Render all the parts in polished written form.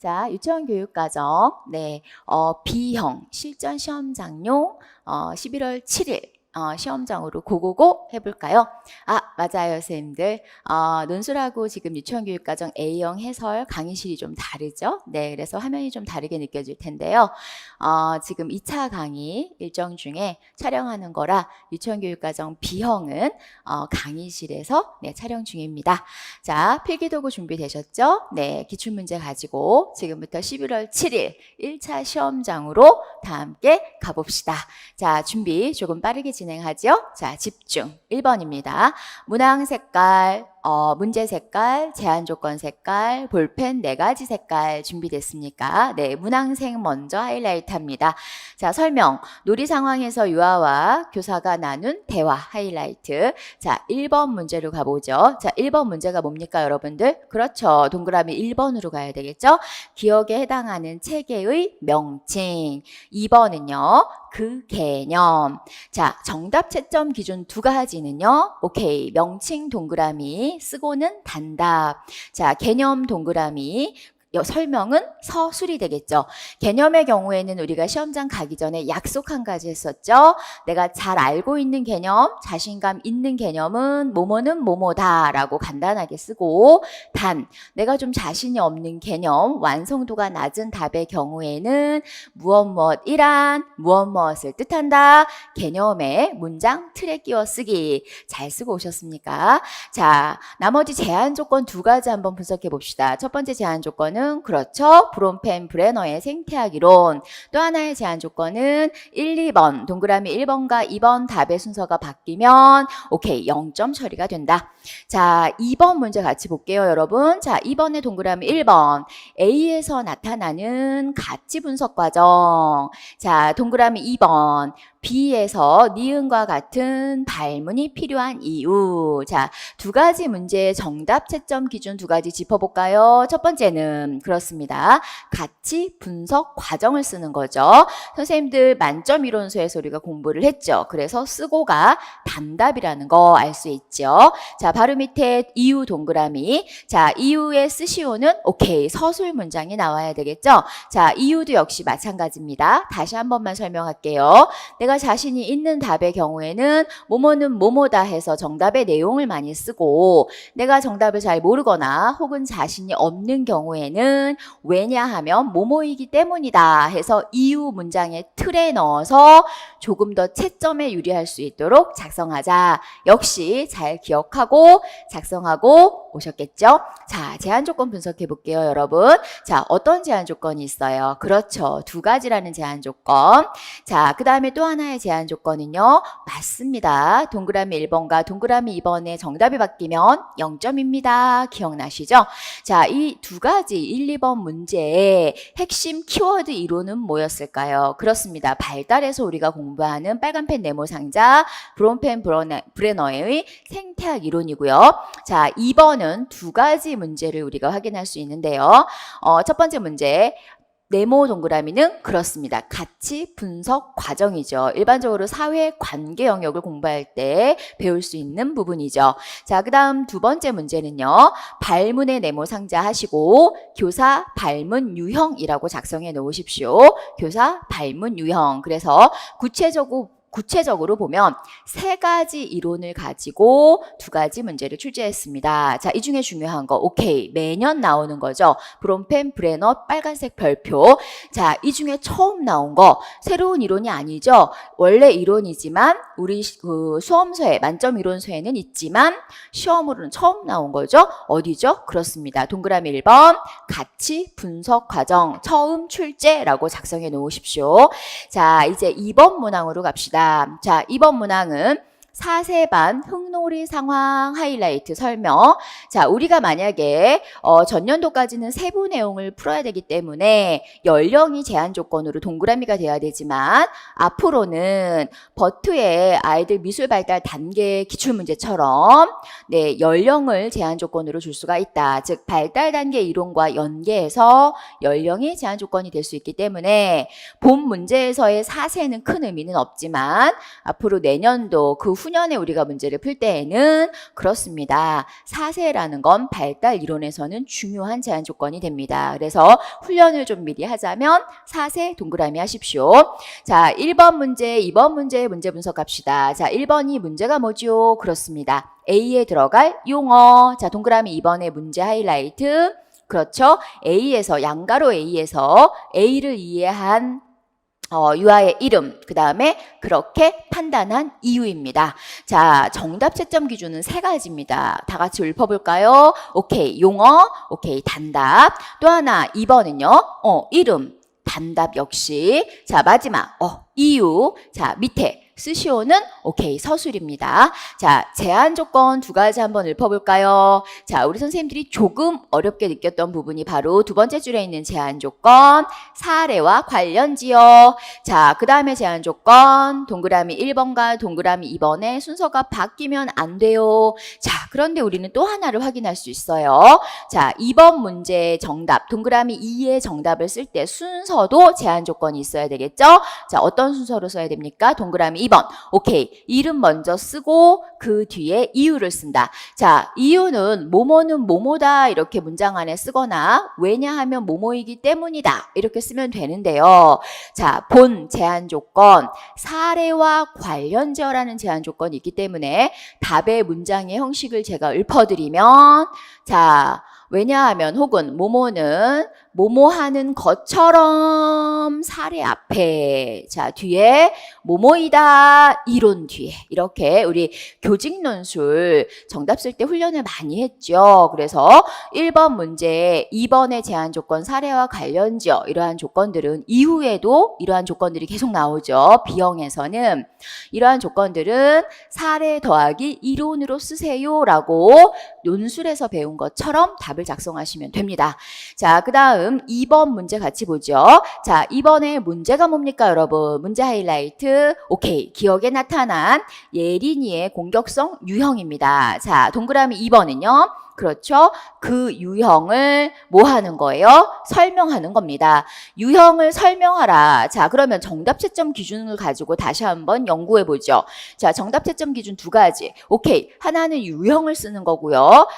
자, 유치원 교육과정, B형 실전 시험장용, 11월 7일, 시험장으로 고고고 해볼까요? 맞아요, 선생님들. 논술하고 지금 유치원 교육과정 A형 해설 강의실이 좀 다르죠? 네, 그래서 화면이 좀 다르게 느껴질 텐데요. 지금 2차 강의 일정 중에 촬영하는 거라 유치원 교육과정 B형은 강의실에서 촬영 중입니다. 자, 필기도구 준비되셨죠? 네, 기출문제 가지고 지금부터 11월 7일 1차 시험장으로 다 함께 가봅시다. 자, 준비 조금 빠르게 진행하죠? 자, 집중. 1번입니다. 문항 색깔, 문제 색깔, 제한 조건 색깔, 볼펜 4가지 색깔 준비됐습니까? 네, 문항색 먼저 하이라이트 합니다. 자, 설명. 놀이 상황에서 유아와 교사가 나눈 대화 하이라이트. 자, 1번 문제로 가보죠. 자, 1번 문제가 뭡니까, 여러분들? 그렇죠. 동그라미 1번으로 가야 되겠죠? 기억에 해당하는 체계의 명칭. 2번은요, 그 개념. 자, 정답 채점 기준 2가지는요. 오케이. 명칭 동그라미 쓰고는 단답. 자, 개념 동그라미 설명은 서술이 되겠죠. 개념의 경우에는 우리가 시험장 가기 전에 약속 한 가지 했었죠. 내가 잘 알고 있는 개념, 자신감 있는 개념은 뭐뭐는 뭐뭐다 라고 간단하게 쓰고, 단 내가 좀 자신이 없는 개념, 완성도가 낮은 답의 경우에는 무엇이란 무엇을 뜻한다. 개념의 문장 틀에 끼워 쓰기. 잘 쓰고 오셨습니까? 자, 나머지 제한 조건 2가지 한번 분석해 봅시다. 첫 번째 제한 조건은 그렇죠. 브론펜 브레너의 생태학 이론. 또 하나의 제한 조건은 1, 2번 동그라미 1번과 2번 답의 순서가 바뀌면 오케이 0점 처리가 된다. 자, 2번 문제 같이 볼게요, 여러분. 자, 2번의 동그라미 1번 A에서 나타나는 가치 분석 과정. 자, 동그라미 2번 B에서 니은과 같은 발문이 필요한 이유. 자, 2가지 문제의 정답 채점 기준 2가지 짚어볼까요? 첫 번째는 그렇습니다. 가치 분석 과정을 쓰는 거죠. 선생님들 만점 이론서에서 우리가 공부를 했죠. 그래서 쓰고가 단답이라는 거 알 수 있죠. 자, 바로 밑에 이유 동그라미. 자, 이유의 쓰시오는 오케이 서술 문장이 나와야 되겠죠. 자, 이유도 역시 마찬가지입니다. 다시 한 번만 설명할게요. 내가 자신이 있는 답의 경우에는 뭐뭐는 뭐뭐다 해서 정답의 내용을 많이 쓰고, 내가 정답을 잘 모르거나 혹은 자신이 없는 경우에는 왜냐하면 뭐뭐이기 때문이다 해서 이유 문장의 틀에 넣어서 조금 더 채점에 유리할 수 있도록 작성하자. 역시 잘 기억하고 작성하고 오셨겠죠? 자, 제한 조건 분석해 볼게요, 여러분. 자, 어떤 제한 조건이 있어요? 그렇죠. 2가지라는 제한 조건. 자, 그 다음에 또 하나의 제한 조건은요. 맞습니다. 동그라미 1번과 동그라미 2번의 정답이 바뀌면 0점입니다. 기억나시죠? 자, 이 2가지 1, 2번 문제의 핵심 키워드 이론은 뭐였을까요? 그렇습니다. 발달해서 우리가 공부하는 빨간펜 네모 상자, 브론펜 브레너의 생태학 이론이고요. 자, 2번은 2가지 문제를 우리가 확인할 수 있는데요. 첫 번째 문제. 네모 동그라미는 그렇습니다. 가치 분석 과정이죠. 일반적으로 사회 관계 영역을 공부할 때 배울 수 있는 부분이죠. 자, 그 다음 2번째 문제는요. 발문의 네모 상자 하시고 교사 발문 유형이라고 작성해 놓으십시오. 교사 발문 유형. 그래서 구체적으로 보면 3가지 이론을 가지고 2가지 문제를 출제했습니다. 자, 이 중에 중요한 거 오케이 매년 나오는 거죠. 브론펜 브레너 빨간색 별표. 자, 이 중에 처음 나온 거 새로운 이론이 아니죠. 원래 이론이지만 우리 수험서에 만점 이론서에는 있지만 시험으로는 처음 나온 거죠. 어디죠? 그렇습니다. 동그라미 1번 가치 분석 과정 처음 출제라고 작성해 놓으십시오. 자, 이제 2번 문항으로 갑시다. 자, 2번 문항은 4세반 흙놀이 상황 하이라이트 설명. 자, 우리가 만약에 전년도까지는 세부 내용을 풀어야 되기 때문에 연령이 제한 조건으로 동그라미가 돼야 되지만 앞으로는 버트의 아이들 미술 발달 단계 기출문제처럼 연령을 제한 조건으로 줄 수가 있다. 즉 발달 단계 이론과 연계해서 연령이 제한 조건이 될 수 있기 때문에 본 문제에서의 4세는 큰 의미는 없지만 앞으로 내년도 그 후년에 우리가 문제를 풀 때에는 그렇습니다. 4세라는 건 발달 이론에서는 중요한 제한 조건이 됩니다. 그래서 훈련을 좀 미리 하자면 4세 동그라미 하십시오. 자, 1번 문제, 2번 문제 분석 갑시다. 자, 1번이 문제가 뭐죠? 그렇습니다. A에 들어갈 용어. 자, 동그라미 2번의 문제 하이라이트. 그렇죠. A에서, 양가로 A에서 A를 이해한 유아의 이름, 그 다음에 그렇게 판단한 이유입니다. 자, 정답 채점 기준은 3가지입니다. 다 같이 읊어볼까요? 오케이, 용어, 오케이, 단답. 또 하나, 2번은요, 이름, 단답 역시. 자, 마지막, 이유. 자, 밑에. 스시오는 오케이 서술입니다. 자, 제한 조건 2가지 한번 읊어볼까요? 자, 우리 선생님들이 조금 어렵게 느꼈던 부분이 바로 2번째 줄에 있는 제한 조건, 사례와 관련지어. 자, 그 다음에 제한 조건, 동그라미 1번과 동그라미 2번의 순서가 바뀌면 안 돼요. 자, 그런데 우리는 또 하나를 확인할 수 있어요. 자, 2번 문제 정답, 동그라미 2의 정답을 쓸 때 순서도 제한 조건이 있어야 되겠죠? 자, 어떤 순서로 써야 됩니까? 동그라미 2번. 오케이. 이름 먼저 쓰고 그 뒤에 이유를 쓴다. 자, 이유는 뭐뭐는 뭐뭐다 이렇게 문장 안에 쓰거나 왜냐하면 뭐뭐이기 때문이다 이렇게 쓰면 되는데요. 자, 본 제한 조건, 사례와 관련지어라는 제한 조건이 있기 때문에 답의 문장의 형식을 제가 읊어드리면 자, 왜냐하면 혹은 뭐뭐는 뭐뭐 하는 것처럼 사례 앞에 자 뒤에 뭐뭐이다 이론 뒤에 이렇게 우리 교직 논술 정답 쓸 때 훈련을 많이 했죠. 그래서 1번 문제 2번의 제한 조건 사례와 관련지어 이러한 조건들은 이후에도 이러한 조건들이 계속 나오죠. B형에서는 이러한 조건들은 사례 더하기 이론으로 쓰세요라고 논술에서 배운 것처럼 답을 작성하시면 됩니다. 자, 그 다음 2번 문제 같이 보죠. 자, 2번의 문제가 뭡니까, 여러분? 문제 하이라이트. 오케이. 기억에 나타난 예린이의 공격성 유형입니다. 자, 동그라미 2번은요. 그렇죠. 그 유형을 뭐 하는 거예요? 설명하는 겁니다. 유형을 설명하라. 자, 그러면 정답 채점 기준을 가지고 다시 한번 연구해 보죠. 자, 정답 채점 기준 2가지. 오케이. 하나는 유형을 쓰는 거고요.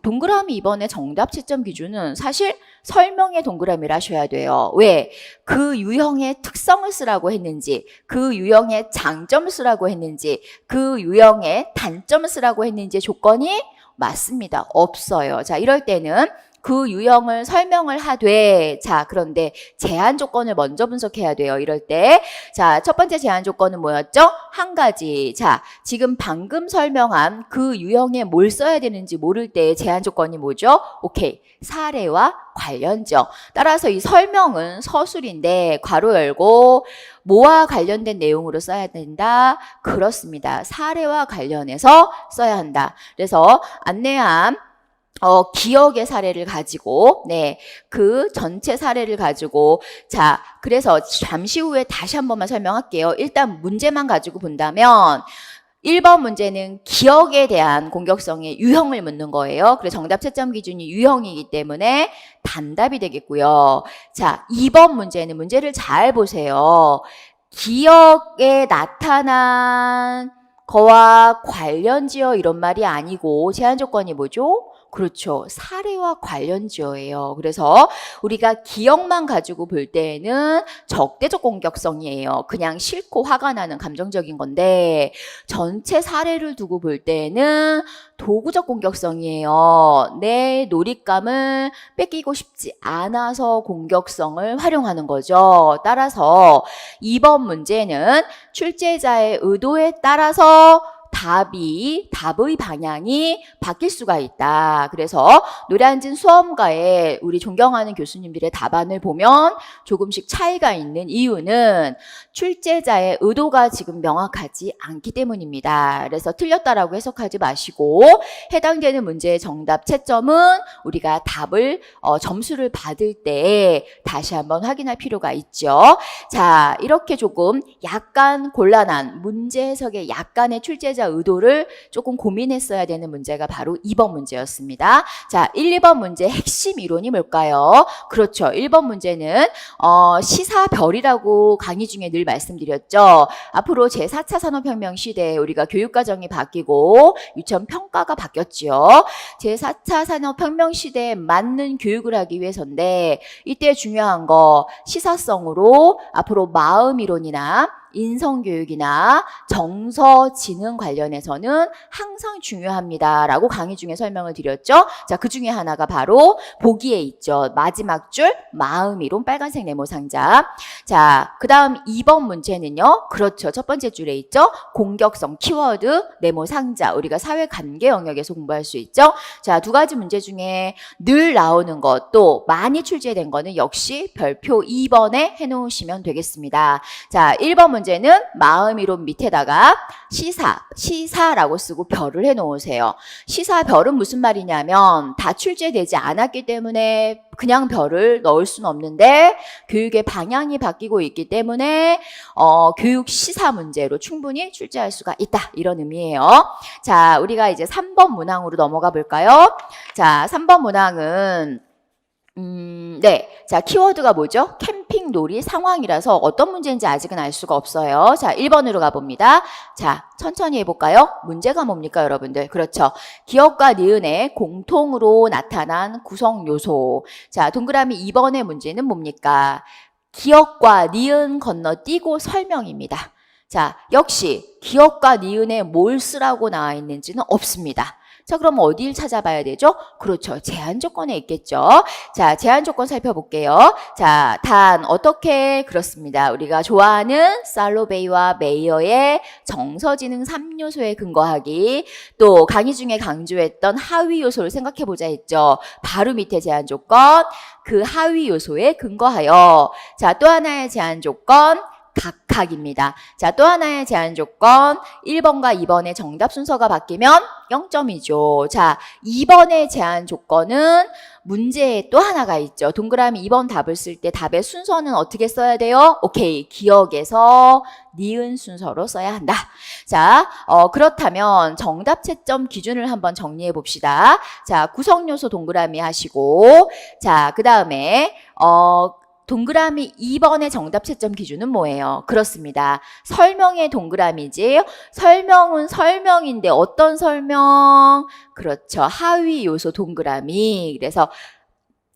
동그라미 2번의 정답 채점 기준은 사실 설명의 동그라미를 하셔야 돼요. 왜? 그 유형의 특성을 쓰라고 했는지, 그 유형의 장점을 쓰라고 했는지, 그 유형의 단점을 쓰라고 했는지 조건이 맞습니다. 없어요. 자, 이럴 때는 그 유형을 설명을 하되 자, 그런데 제한 조건을 먼저 분석해야 돼요. 이럴 때. 자, 첫 번째 제한 조건은 뭐였죠? 한 가지. 자, 지금 방금 설명한 그 유형에 뭘 써야 되는지 모를 때 제한 조건이 뭐죠? 오케이. 사례와 관련적. 따라서 이 설명은 서술인데 괄호 열고 뭐와 관련된 내용으로 써야 된다? 그렇습니다. 사례와 관련해서 써야 한다. 그래서 안내함 기억의 사례를 가지고, 네, 그 전체 사례를 가지고, 자, 그래서 잠시 후에 다시 한 번만 설명할게요. 일단 문제만 가지고 본다면, 1번 문제는 기억에 대한 공격성의 유형을 묻는 거예요. 그래서 정답 채점 기준이 유형이기 때문에 단답이 되겠고요. 자, 2번 문제는 문제를 잘 보세요. 기억에 나타난 거와 관련지어 이런 말이 아니고 제한 조건이 뭐죠? 그렇죠. 사례와 관련지어예요. 그래서 우리가 기억만 가지고 볼 때에는 적대적 공격성이에요. 그냥 싫고 화가 나는 감정적인 건데 전체 사례를 두고 볼 때에는 도구적 공격성이에요. 내 놀잇감을 뺏기고 싶지 않아서 공격성을 활용하는 거죠. 따라서 2번 문제는 출제자의 의도에 따라서 답의 방향이 바뀔 수가 있다. 그래서 노량진 수험가에 우리 존경하는 교수님들의 답안을 보면 조금씩 차이가 있는 이유는 출제자의 의도가 지금 명확하지 않기 때문입니다. 그래서 틀렸다라고 해석하지 마시고 해당되는 문제의 정답 채점은 우리가 답을 점수를 받을 때 다시 한번 확인할 필요가 있죠. 자, 이렇게 조금 약간 곤란한 문제 해석에 약간의 출제자 사용자 의도를 조금 고민했어야 되는 문제가 바로 2번 문제였습니다. 자, 1, 2번 문제의 핵심 이론이 뭘까요? 그렇죠. 1번 문제는 시사별이라고 강의 중에 늘 말씀드렸죠. 앞으로 제4차 산업혁명 시대에 우리가 교육과정이 바뀌고 유치원 평가가 바뀌었지요. 제4차 산업혁명 시대에 맞는 교육을 하기 위해서인데 이때 중요한 거 시사성으로 앞으로 마음이론이나 인성교육이나 정서지능 관련해서는 항상 중요합니다. 라고 강의 중에 설명을 드렸죠. 자, 그 중에 하나가 바로 보기에 있죠. 마지막 줄 마음이론 빨간색 네모 상자. 자, 그 다음 2번 문제는요. 그렇죠. 첫 번째 줄에 있죠. 공격성 키워드 네모 상자. 우리가 사회관계 영역에서 공부할 수 있죠. 자, 두 가지 문제 중에 늘 나오는 것, 또 많이 출제된 거는 역시 별표 2번에 해놓으시면 되겠습니다. 자, 1번 문제는 마음이론 밑에다가 시사라고 쓰고 별을 해놓으세요. 시사별은 무슨 말이냐면 다 출제되지 않았기 때문에 그냥 별을 넣을 수는 없는데 교육의 방향이 바뀌고 있기 때문에 교육 시사 문제로 충분히 출제할 수가 있다. 이런 의미예요. 자, 우리가 이제 3번 문항으로 넘어가 볼까요? 자, 3번 문항은 네. 자, 키워드가 뭐죠? 캠핑 놀이 상황이라서 어떤 문제인지 아직은 알 수가 없어요. 자, 1번으로 가봅니다. 자, 천천히 해볼까요? 문제가 뭡니까, 여러분들? 그렇죠. 기억과 니은의 공통으로 나타난 구성 요소. 자, 동그라미 2번의 문제는 뭡니까? 기억과 니은 건너뛰고 설명입니다. 자, 역시 기억과 니은에 뭘 쓰라고 나와 있는지는 없습니다. 자, 그럼 어디를 찾아봐야 되죠? 그렇죠. 제한 조건에 있겠죠. 자, 제한 조건 살펴볼게요. 자, 단 어떻게 그렇습니다. 우리가 좋아하는 살로베이와 메이어의 정서지능 3요소에 근거하기, 또 강의 중에 강조했던 하위 요소를 생각해보자 했죠. 바로 밑에 제한 조건, 그 하위 요소에 근거하여. 자, 또 하나의 제한 조건, 각각입니다. 자, 또 하나의 제한 조건 1번과 2번의 정답 순서가 바뀌면 0점이죠. 자, 2번의 제한 조건은 문제에 또 하나가 있죠. 동그라미 2번 답을 쓸 때 답의 순서는 어떻게 써야 돼요? 오케이. 기억에서 니은 순서로 써야 한다. 자, 그렇다면 정답 채점 기준을 한번 정리해 봅시다. 자, 구성 요소 동그라미 하시고, 자, 그 다음에 동그라미 2번의 정답 채점 기준은 뭐예요? 그렇습니다. 설명의 동그라미지. 설명은 설명인데 어떤 설명? 그렇죠. 하위 요소 동그라미. 그래서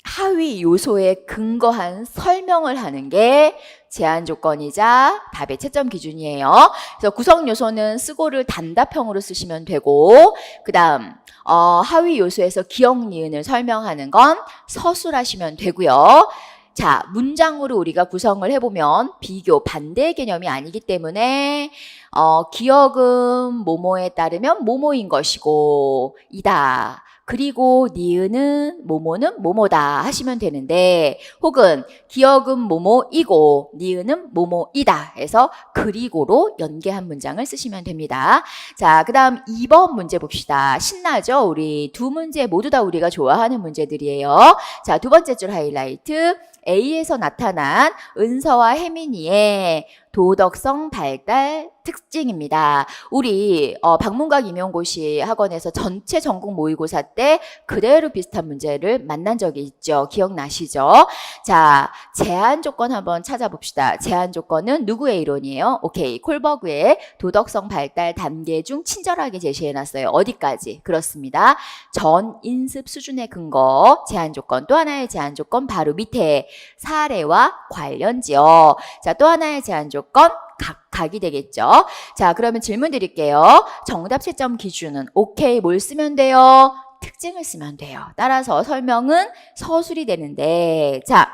하위 요소에 근거한 설명을 하는 게 제한 조건이자 답의 채점 기준이에요. 그래서 구성 요소는 쓰고를 단답형으로 쓰시면 되고, 그 다음 하위 요소에서 기억 니은을 설명하는 건 서술하시면 되고요. 자, 문장으로 우리가 구성을 해보면 비교, 반대의 개념이 아니기 때문에 기억은 뭐뭐에 따르면 뭐뭐인 것이고 이다. 그리고 니은은 뭐뭐는 뭐뭐다 하시면 되는데, 혹은 기억은 뭐뭐이고 니은은 뭐뭐이다 해서 그리고로 연계한 문장을 쓰시면 됩니다. 자, 그 다음 2번 문제 봅시다. 신나죠? 우리 두 문제 모두 다 우리가 좋아하는 문제들이에요. 자, 두 번째 줄 하이라이트. A에서 나타난 은서와 혜민이의 도덕성 발달 특징입니다. 우리 박문각 임용고시 학원에서 전체 전국 모의고사 때 그대로 비슷한 문제를 만난 적이 있죠. 기억나시죠? 자, 제한 조건 한번 찾아봅시다. 제한 조건은 누구의 이론이에요? 오케이, 콜버그의 도덕성 발달 단계 중 친절하게 제시해놨어요. 어디까지? 그렇습니다. 전 인습 수준의 근거 제한 조건. 또 하나의 제한 조건 바로 밑에 사례와 관련지요. 자, 또 하나의 제한 조건 각각이 되겠죠. 자, 그러면 질문 드릴게요. 정답 채점 기준은 오케이, 뭘 쓰면 돼요? 특징을 쓰면 돼요. 따라서 설명은 서술이 되는데, 자,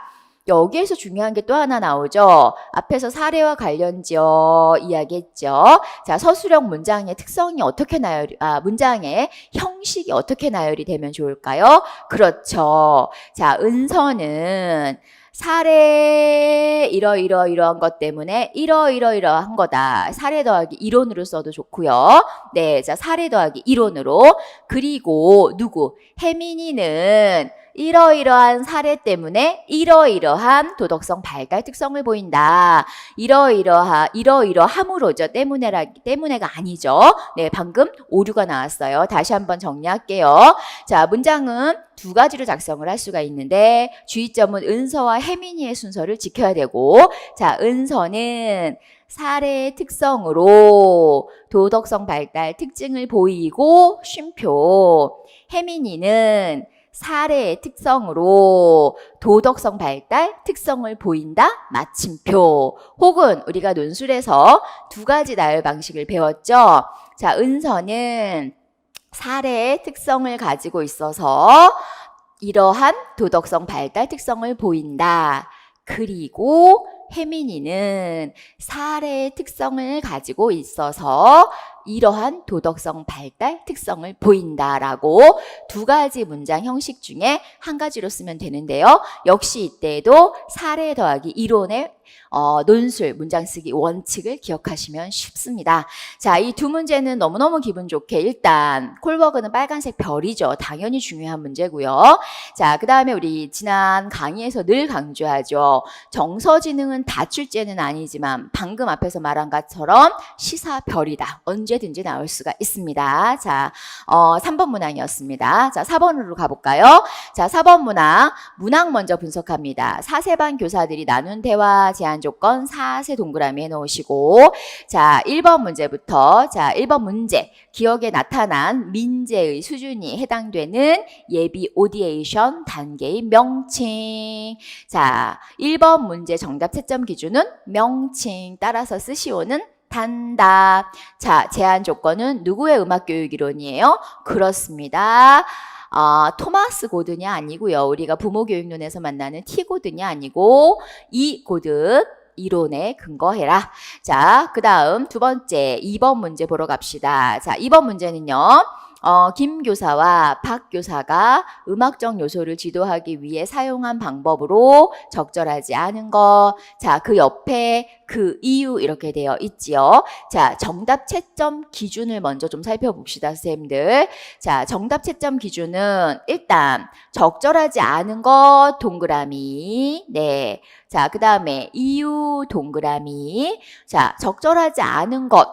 여기에서 중요한 게 또 하나 나오죠. 앞에서 사례와 관련지어 이야기했죠. 자, 서술형 문장의 특성이 어떻게 문장의 형식이 어떻게 나열이 되면 좋을까요? 그렇죠. 자, 은서는 사례 이러한 것 때문에 이러한 거다. 사례 더하기 이론으로 써도 좋고요. 네, 자, 사례 더하기 이론으로. 그리고 누구? 혜민이는 이러이러한 사례 때문에 이러이러한 도덕성 발달 특성을 보인다. 이러이러함으로죠. 때문에가 아니죠. 네, 방금 오류가 나왔어요. 다시 한번 정리할게요. 자, 문장은 두 가지로 작성을 할 수가 있는데 주의점은 은서와 혜민이의 순서를 지켜야 되고, 자, 은서는 사례의 특성으로 도덕성 발달 특징을 보이고 쉼표. 혜민이는 사례의 특성으로 도덕성 발달 특성을 보인다 마침표. 혹은 우리가 논술에서 두 가지 나열 방식을 배웠죠. 자, 은서는 사례의 특성을 가지고 있어서 이러한 도덕성 발달 특성을 보인다. 그리고 혜민이는 사례의 특성을 가지고 있어서 이러한 도덕성 발달 특성을 보인다라고 두 가지 문장 형식 중에 한 가지로 쓰면 되는데요. 역시 이때에도 사례 더하기 이론의 논술, 문장 쓰기 원칙을 기억하시면 쉽습니다. 자, 이 두 문제는 너무너무 기분 좋게 일단 콜버그는 빨간색 별이죠. 당연히 중요한 문제고요. 자, 그 다음에 우리 지난 강의에서 늘 강조하죠. 정서지능은 다 출제는 아니지만 방금 앞에서 말한 것처럼 시사 별이다. 언제든지 나올 수가 있습니다. 자, 3번 문항이었습니다. 자, 4번으로 가볼까요? 자, 4번 문항 먼저 분석합니다. 4세반 교사들이 나눈 대화 제한 조건 4세 동그라미 해놓으시고, 자, 1번 문제부터, 자, 1번 문제. 기억에 나타난 민재의 수준이 해당되는 예비 오디에이션 단계의 명칭. 자, 1번 문제 정답 채점 기준은 명칭, 따라서 쓰시오는 단답. 자, 제한 조건은 누구의 음악 교육 이론이에요? 그렇습니다. 토마스 고든이 아니고요. 우리가 부모 교육론에서 만나는 T 고든이 아니고 이 고든 이론에 근거해라. 자, 그 다음 두 번째 2번 문제 보러 갑시다. 자, 2번 문제는요. 김 교사와 박 교사가 음악적 요소를 지도하기 위해 사용한 방법으로 적절하지 않은 거. 자, 그 옆에 그 이유 이렇게 되어 있지요. 자, 정답 채점 기준을 먼저 좀 살펴봅시다, 선생님들. 자, 정답 채점 기준은 일단 적절하지 않은 것 동그라미. 네. 자, 그 다음에 이유 동그라미. 자, 적절하지 않은 것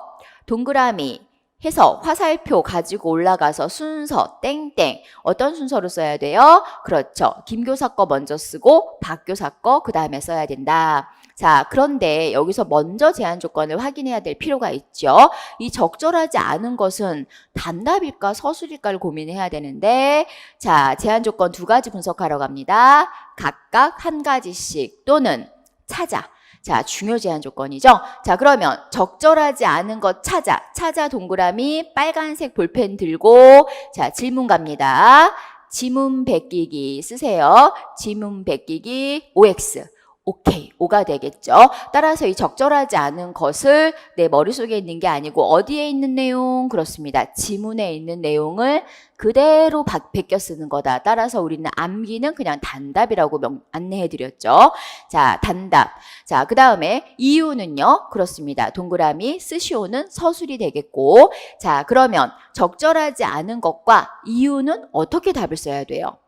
동그라미 해서 화살표 가지고 올라가서 순서 땡땡. 어떤 순서로 써야 돼요? 그렇죠. 김 교사 거 먼저 쓰고 박 교사 거 그 다음에 써야 된다. 자, 그런데 여기서 먼저 제한 조건을 확인해야 될 필요가 있죠. 이 적절하지 않은 것은 단답일까 서술일까를 고민해야 되는데, 자, 제한 조건 두 가지 분석하러 갑니다. 각각 한 가지씩 또는 찾아. 자, 중요 제한 조건이죠. 자, 그러면 적절하지 않은 것 찾아 동그라미 빨간색 볼펜 들고, 자, 질문 갑니다. 지문 베끼기 쓰세요. 지문 베끼기 OX. 오케이, 5가 되겠죠. 따라서 이 적절하지 않은 것을 내 머릿속에 있는 게 아니고 어디에 있는 내용? 그렇습니다. 지문에 있는 내용을 그대로 베껴 쓰는 거다. 따라서 우리는 암기는 그냥 단답이라고 안내해드렸죠. 자, 단답. 자, 그 다음에 이유는요. 그렇습니다. 동그라미 쓰시오는 서술이 되겠고, 자, 그러면 적절하지 않은 것과 이유는 어떻게 답을 써야 돼요?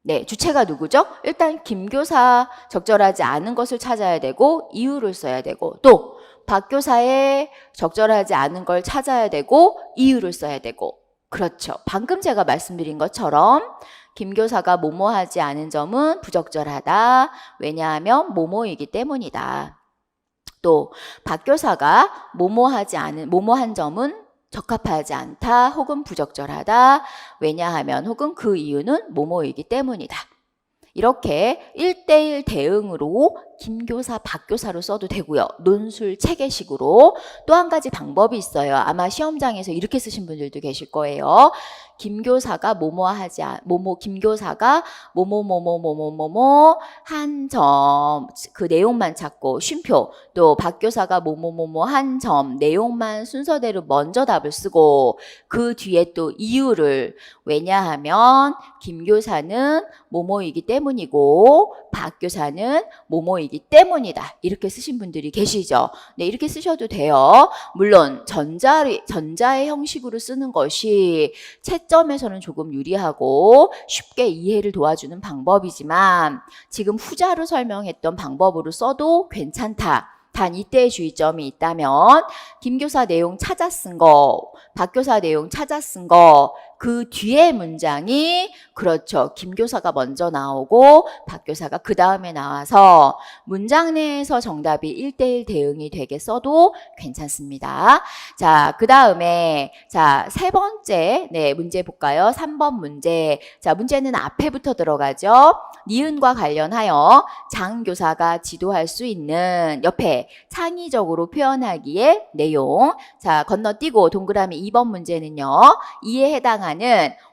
네, 주체가 누구죠? 일단 김 교사 적절하지 않은 것을 찾아야 되고 이유를 써야 되고, 또 박 교사의 적절하지 않은 걸 찾아야 되고 이유를 써야 되고. 그렇죠. 방금 제가 말씀드린 것처럼 김 교사가 뭐뭐하지 않은 점은 부적절하다. 왜냐하면 뭐뭐이기 때문이다. 또 박 교사가 뭐뭐한 점은 적합하지 않다 혹은 부적절하다. 왜냐하면 혹은 그 이유는 뭐뭐이기 때문이다. 이렇게 1대1 대응으로 김교사, 박교사로 써도 되고요. 논술 체계식으로. 또 한 가지 방법이 있어요. 아마 시험장에서 이렇게 쓰신 분들도 계실 거예요. 김교사가 김교사가 뭐뭐뭐뭐뭐뭐뭐 한 점, 그 내용만 찾고 쉼표. 또 박교사가 뭐뭐뭐뭐 한 점, 내용만 순서대로 먼저 답을 쓰고 그 뒤에 또 이유를. 왜냐하면 김교사는 뭐뭐이기 때문이고 박교사는 뭐뭐이기 때문이다. 이렇게 쓰신 분들이 계시죠. 네, 이렇게 쓰셔도 돼요. 물론 전자의 형식으로 쓰는 것이 채점에서는 조금 유리하고 쉽게 이해를 도와주는 방법이지만 지금 후자로 설명했던 방법으로 써도 괜찮다. 단 이때의 주의점이 있다면 김 교사 내용 찾아 쓴 거, 박 교사 내용 찾아 쓴 거, 그 뒤에 문장이 그렇죠. 김 교사가 먼저 나오고 박 교사가 그 다음에 나와서 문장 내에서 정답이 1대1 대응이 되게 써도 괜찮습니다. 자, 그 다음에 자, 세 번째 문제 볼까요? 3번 문제. 자, 문제는 앞에부터 들어가죠. 니은과 관련하여 장 교사가 지도할 수 있는 옆에 창의적으로 표현하기의 내용. 자, 건너뛰고 동그라미 2번 문제는요. 이에 해당하는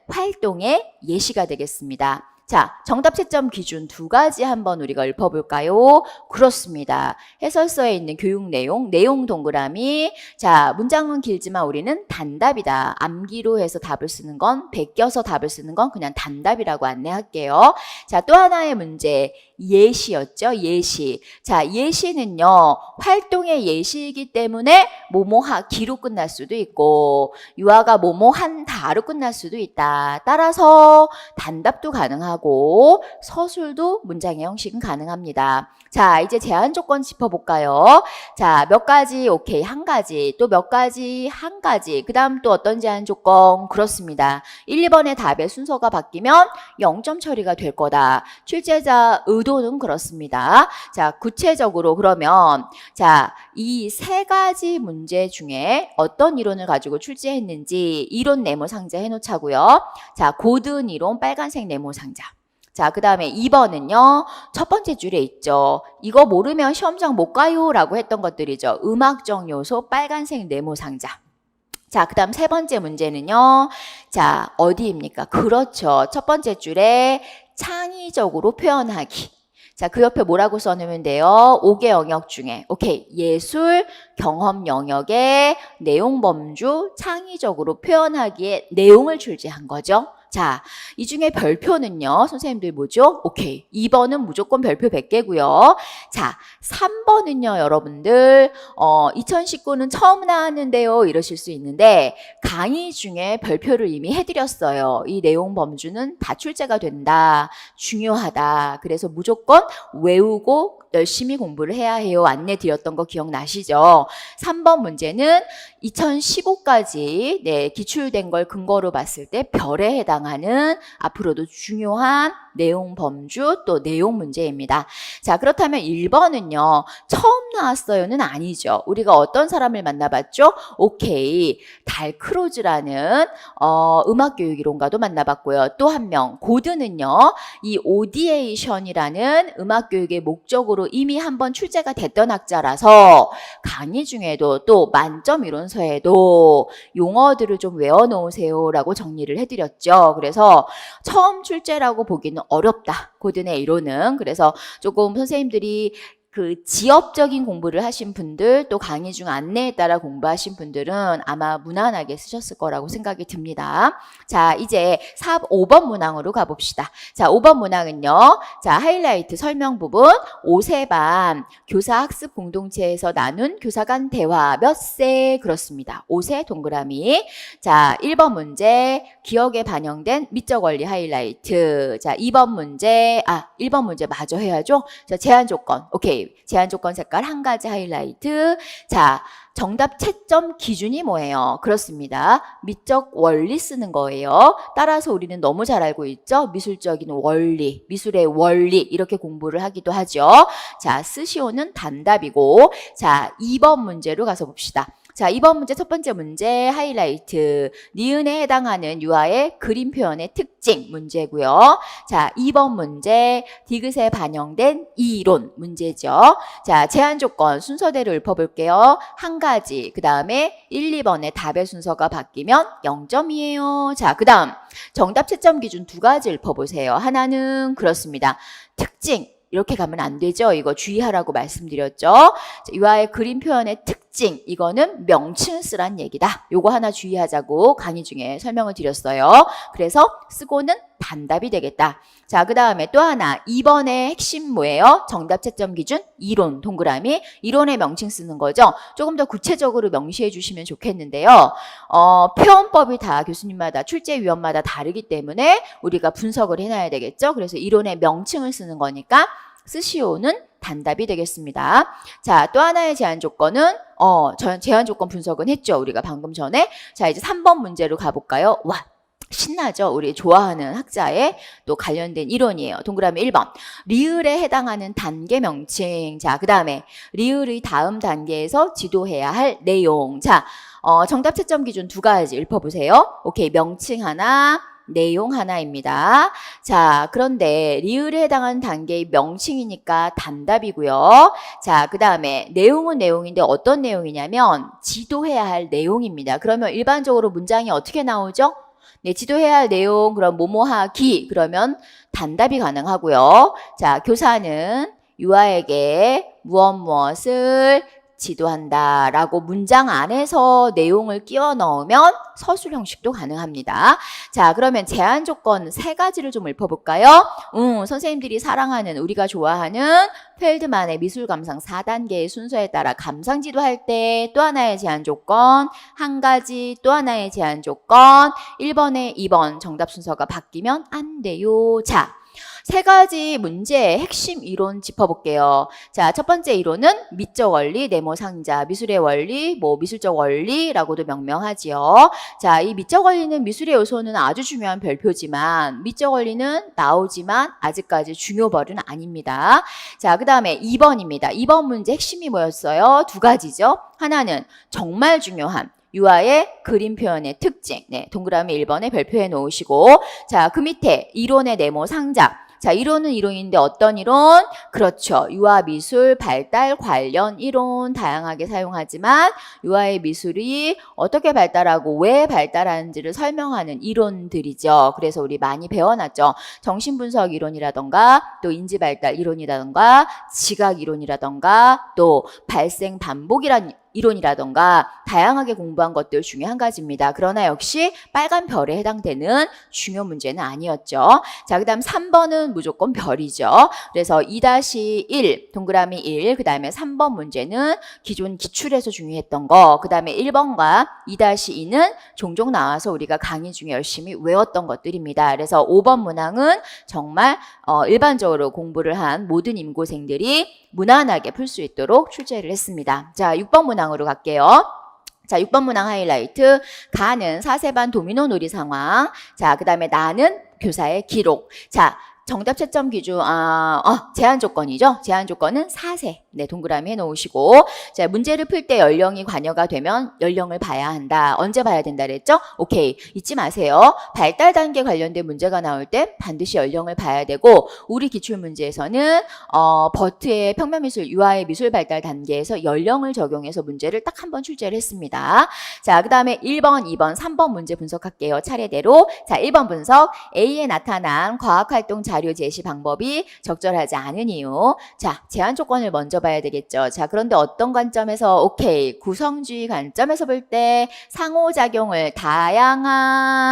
활동의 예시가 되겠습니다. 자, 정답 채점 기준 두 가지 한번 우리가 읊어볼까요? 그렇습니다. 해설서에 있는 교육 내용 동그라미. 자, 문장은 길지만 우리는 단답이다. 암기로 해서 답을 쓰는 건, 베껴서 답을 쓰는 건 그냥 단답이라고 안내할게요. 자, 또 하나의 문제. 예시였죠? 예시. 자, 예시는요, 활동의 예시이기 때문에 뭐뭐하기로 끝날 수도 있고, 유아가 뭐뭐한다로 끝날 수도 있다. 따라서 단답도 가능하고, 서술도 문장의 형식은 가능합니다. 자, 이제 제한 조건 짚어볼까요? 자, 몇 가지, 오케이, 한 가지, 또 몇 가지, 한 가지, 그 다음 또 어떤 제한 조건? 그렇습니다. 1, 2번의 답의 순서가 바뀌면 0점 처리가 될 거다. 출제자 의도는 그렇습니다. 자, 구체적으로 그러면 자, 이 세 가지 문제 중에 어떤 이론을 가지고 출제했는지 이론 네모 상자 해놓자고요. 자, 고든 이론 빨간색 네모 상자. 자, 그 다음에 2번은요. 첫 번째 줄에 있죠. 이거 모르면 시험장 못 가요 라고 했던 것들이죠. 음악적 요소 빨간색 네모 상자. 자, 그 다음 세 번째 문제는요. 자, 어디입니까? 그렇죠. 첫 번째 줄에 창의적으로 표현하기. 자, 그 옆에 뭐라고 써놓으면 돼요? 5개 영역 중에. 오케이. 예술, 경험 영역의 내용 범주, 창의적으로 표현하기에 내용을 출제한 거죠. 자, 이 중에 별표는요, 선생님들 뭐죠? 오케이. 2번은 무조건 별표 100개고요. 자, 3번은요, 여러분들, 2019는 처음 나왔는데요, 이러실 수 있는데, 강의 중에 별표를 이미 해드렸어요. 이 내용 범주는 다 출제가 된다. 중요하다. 그래서 무조건 외우고 열심히 공부를 해야 해요. 안내 드렸던 거 기억나시죠? 3번 문제는 2015까지 기출된 걸 근거로 봤을 때 별에 해당하는 앞으로도 중요한 내용 범주 또 내용 문제입니다. 자, 그렇다면 1번은요. 처음 나왔어요는 아니죠. 우리가 어떤 사람을 만나봤죠? 오케이. 달크로즈라는 음악교육이론가도 만나봤고요. 또 한 명 고든은요. 이 오디에이션이라는 음악교육의 목적으로 이미 한번 출제가 됐던 학자라서 강의 중에도 또 만점 이론서에도 용어들을 좀 외워놓으세요 라고 정리를 해드렸죠. 그래서 처음 출제라고 보기는 어렵다. 고든의 이론은. 그래서 조금 선생님들이 그 지역적인 공부를 하신 분들 또 강의 중 안내에 따라 공부하신 분들은 아마 무난하게 쓰셨을 거라고 생각이 듭니다. 자, 이제 5번 문항으로 가봅시다. 자, 5번 문항은요. 자, 하이라이트 설명 부분 5세반 교사 학습 공동체에서 나눈 교사 간 대화 몇 세 그렇습니다. 5세 동그라미. 자, 1번 문제 기억에 반영된 미적 원리 하이라이트. 자, 2번 문제 1번 문제 마저 해야죠. 자, 제한 조건. 오케이. 제한 조건 색깔 한 가지 하이라이트. 자, 정답 채점 기준이 뭐예요? 그렇습니다. 미적 원리 쓰는 거예요. 따라서 우리는 너무 잘 알고 있죠? 미술적인 원리, 미술의 원리 이렇게 공부를 하기도 하죠. 자, 스시오는 단답이고 자, 2번 문제로 가서 봅시다. 자, 2번 문제 첫 번째 문제 하이라이트. 니은에 해당하는 유아의 그림 표현의 특징 문제고요. 자, 2번 문제 디귿에 반영된 이론 문제죠. 자, 제한 조건 순서대로 읊어볼게요. 한 가지. 그 다음에 1, 2번의 답의 순서가 바뀌면 0점이에요. 자, 그 다음 정답 채점 기준 두 가지 읊어보세요. 하나는 그렇습니다. 특징. 이렇게 가면 안 되죠. 이거 주의하라고 말씀드렸죠. 유아의 그림 표현의 특징, 이거는 명칭 쓰란 얘기다. 요거 하나 주의하자고 강의 중에 설명을 드렸어요. 그래서 쓰고는 단답이 되겠다. 자, 그 다음에 또 하나 2번의 핵심 뭐예요? 정답 채점 기준 이론 동그라미 이론의 명칭 쓰는 거죠. 조금 더 구체적으로 명시해 주시면 좋겠는데요. 표현법이 다 교수님마다 출제위원마다 다르기 때문에 우리가 분석을 해놔야 되겠죠. 그래서 이론의 명칭을 쓰는 거니까 쓰시오는 단답이 되겠습니다. 자, 또 하나의 제한 조건은 제한 조건 분석은 했죠. 우리가 방금 전에. 자, 이제 3번 문제로 가볼까요? 와, 신나죠? 우리 좋아하는 학자의 또 관련된 이론이에요. 동그라미 1번. 리을에 해당하는 단계 명칭. 자, 그 다음에 리을의 다음 단계에서 지도해야 할 내용. 자, 정답 채점 기준 두 가지 읊어보세요. 오케이, 명칭 하나, 내용 하나입니다. 자, 그런데 리을에 해당하는 단계의 명칭이니까 단답이고요. 자, 그 다음에 내용은 내용인데 어떤 내용이냐면 지도해야 할 내용입니다. 그러면 일반적으로 문장이 어떻게 나오죠? 네, 지도해야 할 내용, 그럼 뭐뭐하기, 그러면 단답이 가능하고요. 자, 교사는 유아에게 무엇을 지도한다 라고 문장 안에서 내용을 끼워 넣으면 서술 형식도 가능합니다. 자, 그러면 제한 조건 세 가지를 좀 읊어볼까요? 선생님들이 사랑하는, 우리가 좋아하는 펠드만의 미술 감상 4단계의 순서에 따라 감상 지도할 때 또 하나의 제한 조건, 한 가지 또 하나의 제한 조건, 1번에 2번 정답 순서가 바뀌면 안 돼요. 자, 세 가지 문제의 핵심 이론 짚어볼게요. 자, 첫 번째 이론은 미적 원리, 네모 상자, 미술의 원리, 미술적 원리라고도 명명하지요. 자, 이 미적 원리는 미술의 요소는 아주 중요한 별표지만 미적 원리는 나오지만 아직까지 중요벌은 아닙니다. 자, 그 다음에 2번입니다. 2번 문제 핵심이 뭐였어요? 두 가지죠. 하나는 정말 중요한 유아의 그림 표현의 특징. 네, 동그라미 1번에 별표해 놓으시고, 자, 그 밑에 이론의 네모 상자. 자, 이론은 이론인데 어떤 이론? 그렇죠. 유아 미술 발달 관련 이론 다양하게 사용하지만 유아의 미술이 어떻게 발달하고 왜 발달하는지를 설명하는 이론들이죠. 그래서 우리 많이 배워놨죠. 정신분석 이론이라던가 또 인지발달 이론이라던가 지각 이론이라던가 또 발생 반복이란 이론이라던가 다양하게 공부한 것들 중에 한 가지입니다. 그러나 역시 빨간 별에 해당되는 중요 문제는 아니었죠. 자, 그 다음 3번은 무조건 별이죠. 그래서 2-1 동그라미 1, 그 다음에 3번 문제는 기존 기출에서 중요했던 거, 그 다음에 1번과 2-2는 종종 나와서 우리가 강의 중에 열심히 외웠던 것들입니다. 그래서 5번 문항은 정말 일반적으로 공부를 한 모든 임고생들이 무난하게 풀 수 있도록 출제를 했습니다. 자, 6번 문항으로 갈게요. 자, 6번 문항 하이라이트. 가는 사세반 도미노 놀이 상황. 자, 그 다음에 나는 교사의 기록. 자, 정답 채점 기준, 제한 조건이죠. 제한 조건은 4세. 네, 동그라미 해놓으시고. 자, 문제를 풀 때 연령이 관여가 되면 연령을 봐야 한다. 언제 봐야 된다 그랬죠? 오케이. 잊지 마세요. 발달 단계 관련된 문제가 나올 때 반드시 연령을 봐야 되고, 우리 기출 문제에서는, 버트의 평면미술, 유아의 미술 발달 단계에서 연령을 적용해서 문제를 딱 한 번 출제를 했습니다. 자, 그 다음에 1번, 2번, 3번 문제 분석할게요. 차례대로. 자, 1번 분석. A에 나타난 과학활동 자료 제시 방법이 적절하지 않은 이유. 자, 제한 조건을 먼저 봐야 되겠죠. 자, 그런데 어떤 관점에서 오케이, 구성주의 관점에서 볼 때 상호작용을 다양한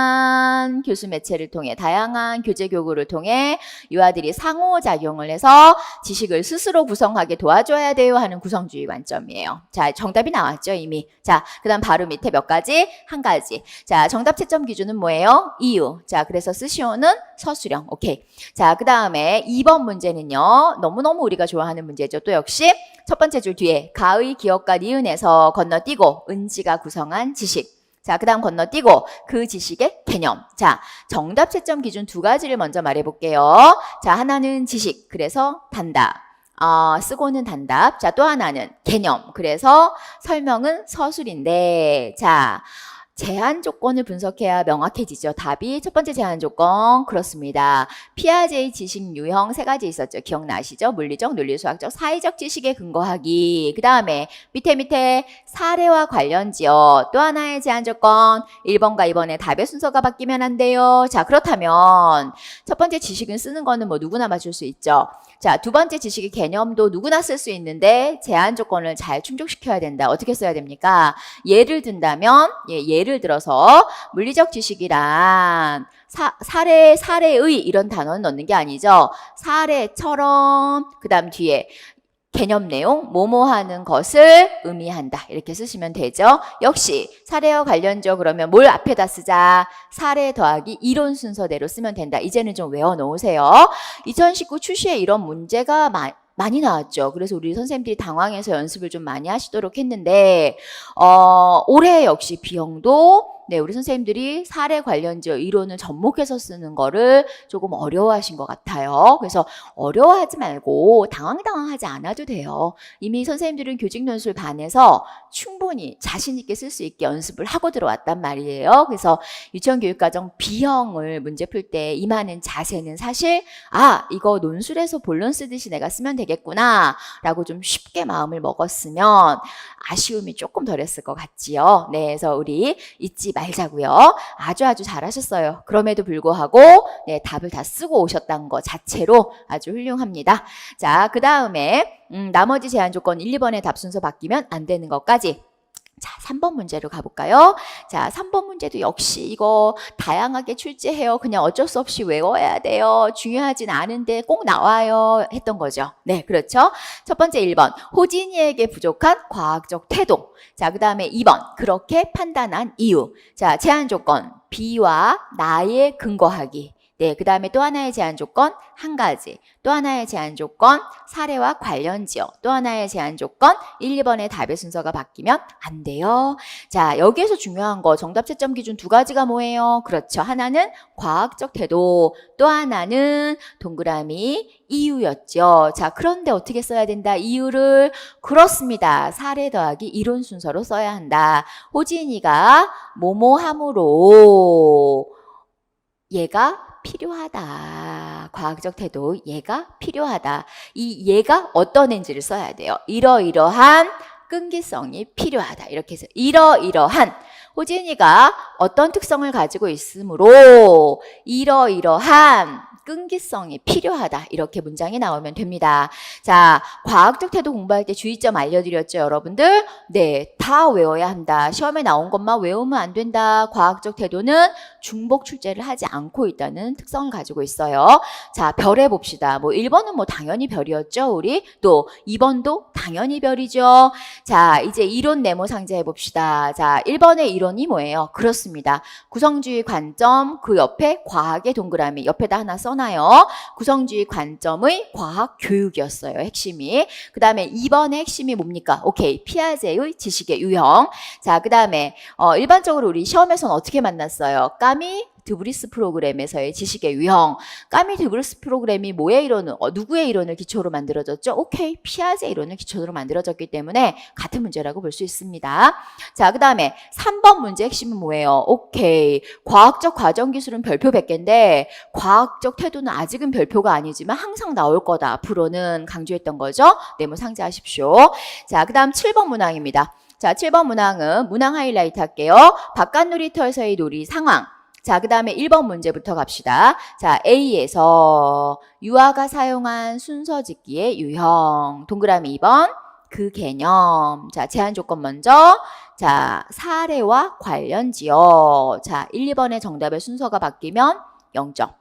교수 매체를 통해 다양한 교재 교구를 통해 유아들이 상호작용을 해서 지식을 스스로 구성하게 도와줘야 돼요 하는 구성주의 관점이에요. 자, 정답이 나왔죠, 이미. 자, 그 다음 바로 밑에 몇 가지? 한 가지. 자, 정답 채점 기준은 뭐예요? 이유. 자, 그래서 쓰시오는 서술형. 오케이. 자, 그 다음에 2번 문제는요. 너무너무 우리가 좋아하는 문제죠. 또 역시 첫 번째 줄 뒤에 가의 기억과 니은에서 건너뛰고 은지가 구성한 지식. 자, 그 다음 건너뛰고 그 지식의 개념. 자, 정답 채점 기준 두 가지를 먼저 말해볼게요. 자, 하나는 지식. 그래서 단답. 쓰고는 단답. 자, 또 하나는 개념. 그래서 설명은 서술인데, 자, 제한 조건을 분석해야 명확해지죠. 답이 첫 번째 제한 조건 그렇습니다. 피아제의 지식 유형 세 가지 있었죠. 기억나시죠? 물리적, 논리수학적, 사회적 지식에 근거하기. 그 다음에 밑에 사례와 관련지요. 또 하나의 제한 조건 1번과 2번의 답의 순서가 바뀌면 안 돼요. 자, 그렇다면 첫 번째 지식은 쓰는 거는 뭐 누구나 맞출 수 있죠. 자, 두 번째 지식의 개념도 누구나 쓸 수 있는데 제한 조건을 잘 충족시켜야 된다. 어떻게 써야 됩니까? 예를 든다면 예를 예를 들어서 물리적 지식이란 사례의 이런 단어는 넣는 게 아니죠. 사례처럼 그 다음 뒤에 개념 내용, 뭐뭐 하는 것을 의미한다. 이렇게 쓰시면 되죠. 역시 사례와 관련적 그러면 뭘 앞에다 쓰자? 사례 더하기 이론 순서대로 쓰면 된다. 이제는 좀 외워놓으세요. 2019 출시에 이런 문제가 많이 나왔죠. 그래서 우리 선생님들이 당황해서 연습을 좀 많이 하시도록 했는데 올해 역시 B형도 네, 우리 선생님들이 사례 관련지어 이론을 접목해서 쓰는 거를 조금 어려워하신 것 같아요. 그래서 어려워하지 말고 당황하지 않아도 돼요. 이미 선생님들은 교직논술 반에서 충분히 자신 있게 쓸 수 있게 연습을 하고 들어왔단 말이에요. 그래서 유치원교육과정 B형을 문제 풀 때 임하는 자세는 사실 이거 논술에서 본론 쓰듯이 내가 쓰면 되겠구나 라고 좀 쉽게 마음을 먹었으면 아쉬움이 조금 덜했을 것 같지요. 네, 그래서 우리 잊지 말자고요. 아주 잘하셨어요. 그럼에도 불구하고 네, 답을 다 쓰고 오셨다는 것 자체로 아주 훌륭합니다. 자, 그 다음에 나머지 제한 조건 1, 2번의 답 순서 바뀌면 안 되는 것까지. 자, 3번 문제로 가볼까요? 자, 3번 문제도 역시 이거 다양하게 출제해요. 그냥 어쩔 수 없이 외워야 돼요. 중요하진 않은데 꼭 나와요. 했던 거죠. 네, 그렇죠. 첫 번째 1번. 호진이에게 부족한 과학적 태도. 자, 그 다음에 2번. 그렇게 판단한 이유. 자, 제한 조건. B와 나에 근거하기. 네, 그 다음에 또 하나의 제한 조건 한 가지, 또 하나의 제한 조건 사례와 관련지어, 또 하나의 제한 조건 1, 2번의 답의 순서가 바뀌면 안 돼요. 자, 여기에서 중요한 거 정답 채점 기준 두 가지가 뭐예요? 그렇죠. 하나는 과학적 태도, 또 하나는 동그라미 이유였죠. 자, 그런데 어떻게 써야 된다? 이유를 그렇습니다. 사례 더하기 이론 순서로 써야 한다. 호진이가 뭐뭐함으로 얘가 필요하다. 과학적 태도, 얘가 필요하다. 이 얘가 어떤 엔지를 써야 돼요. 이러이러한 끈기성이 필요하다. 이렇게 해서 이러이러한 호진이가 어떤 특성을 가지고 있으므로 이러이러한 끈기성이 필요하다. 이렇게 문장이 나오면 됩니다. 자, 과학적 태도 공부할 때 주의점 알려드렸죠, 여러분들? 네, 다 외워야 한다. 시험에 나온 것만 외우면 안 된다. 과학적 태도는 중복 출제를 하지 않고 있다는 특성을 가지고 있어요. 자, 별해 봅시다. 1번은 당연히 별이었죠, 우리? 또 2번도 당연히 별이죠. 자, 이제 이론 네모 상자해 봅시다. 자, 1번의 이론이 뭐예요? 그렇습니다. 구성주의 관점, 그 옆에 과학의 동그라미, 옆에다 하나 써놔요. 구성주의 관점의 과학 교육이었어요, 핵심이. 그 다음에 2번의 핵심이 뭡니까? 오케이, 피아제의 지식의 유형. 자, 그 다음에 일반적으로 우리 시험에서는 어떻게 만났어요? 까미 드브리스 프로그램에서의 지식의 유형. 까미 드브리스 프로그램이 뭐의 이론을, 누구의 이론을 기초로 만들어졌죠? 오케이, 피아제 이론을 기초로 만들어졌기 때문에 같은 문제라고 볼 수 있습니다. 자, 그 다음에 3번 문제 핵심은 뭐예요? 오케이, 과학적 과정 기술은 별표 100개인데 과학적 태도는 아직은 별표가 아니지만 항상 나올 거다. 앞으로는 강조했던 거죠. 네모 상자하십시오. 자, 그 다음 7번 문항입니다. 자, 7번 문항은 문항 하이라이트 할게요. 바깥 놀이터에서의 놀이 상황. 자, 그 다음에 1번 문제부터 갑시다. 자, A에서 유아가 사용한 순서 짓기의 유형. 동그라미 2번. 그 개념. 자, 제한 조건 먼저. 자, 사례와 관련지어. 자, 1, 2번의 정답의 순서가 바뀌면 0점.